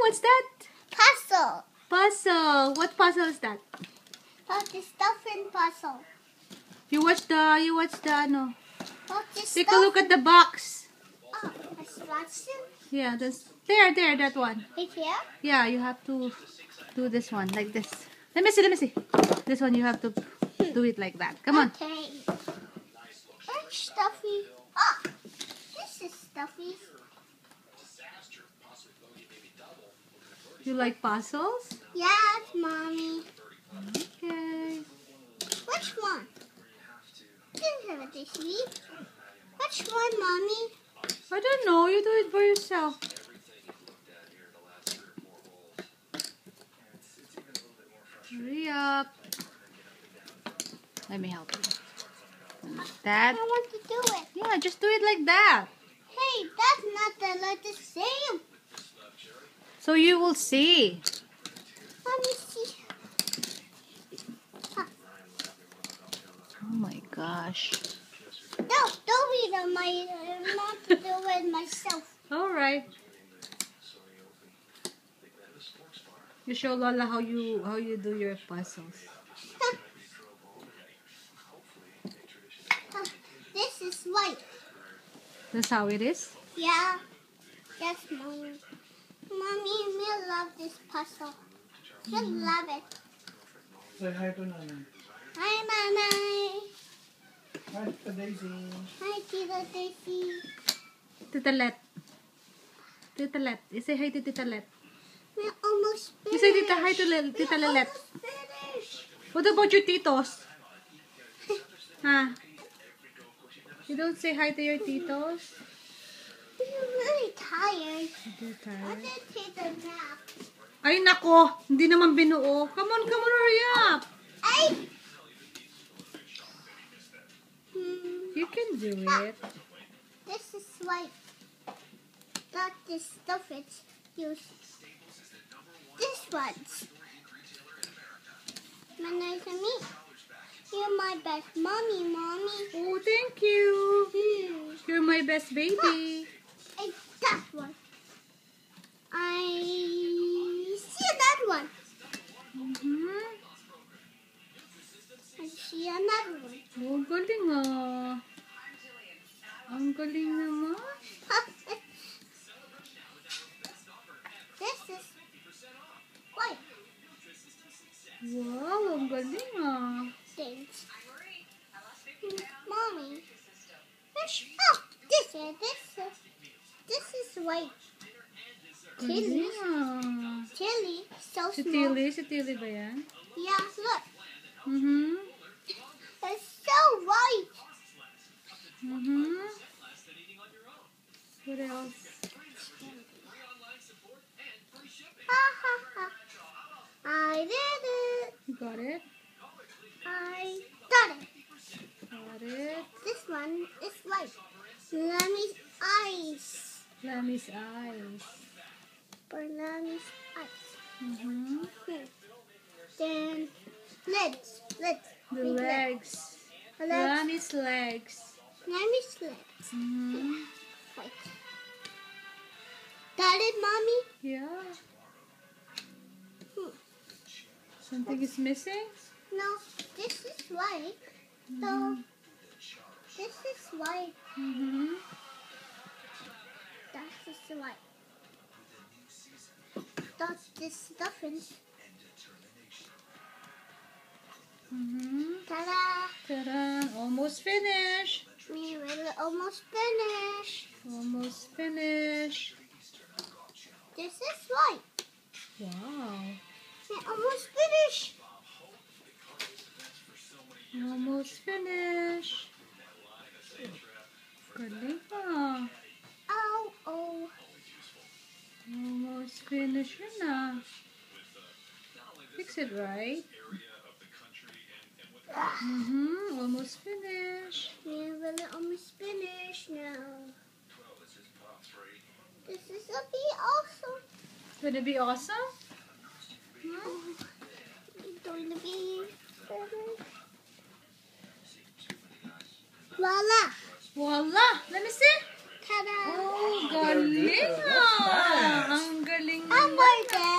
what's that? Puzzle. Puzzle. What puzzle is that? That's the stuffing puzzle. You watch the no. That's the Take a look at the box. Oh, that's Watson. Yeah, there, that one. Right here? Yeah, you have to do this one like this. Let me see. This one you have to do it like that. Come on. Okay. Where's Stuffy? Oh, this is Stuffy. You like puzzles? Yes, Mommy. Okay. Which one? Didn't have it this week. Which one, Mommy? I don't know. You do it for yourself. Hurry up. Let me help you. Like that. I want to do it. Yeah, just do it like that. Hey, that's not the same. So you will see. Let me see. Oh my gosh. No, don't read on my. I want to do it myself. All right. You show Lola how you do your puzzles. This is white. That's how it is. Yeah. Yes, Mommy. Mommy, me love this puzzle. I love it. Say hi to Nanay. Hi, Nanay. Hi to Daisy. Hi, Tita Daisy. Tita Let. Tita Let. You say hi to Tita Let. We're almost You finished. say hi to Tita Lelet. Finished. What about your titos? Huh? You don't say hi to your titos? I'm really tired. You're I tired. did take a nap. Ay nako, hindi naman binuo. Come on, hurry up. Ay! You can do it. This is white. Not this stuff it's used. This one's. My nice and me. You're my best mommy. Oh, thank you. You're my best baby. And that one. I see that one. I see another one. Oh, galing ah. Ang galing naman. This is white. Wow, ang galing ah. Thanks. Mommy. Oh, this is white. Tilly. Galing ah. Tilly. So Si small. Tilly ba yan? Yeah, look. It's so white. What else? Ha ha ha. I did it. You got it? I got it. Got it. This one is white. Lammy's eyes. Lammy's eyes. For Lammy's eyes. Then legs. The Big legs. Legs. Lammy's legs. Lammy's legs. White. Got it, Mommy? Yeah. Something is missing? No, this is white. So, this is white. That is white. That's this stuffing. Ta-da! Ta-da! Almost finished. We will almost finish. Almost finished. This is white. Wow. We almost finished. Almost finished. Galing ah. Oh, oh. Almost finished yun ah. Fix it right. Almost finished. We will almost finish now. This is a be awesome. Gonna be awesome? It's going to be voila! Voila! Let me see. Ta-da! Oh, galing ah. Ang galing I'm naman. Hi, Dad.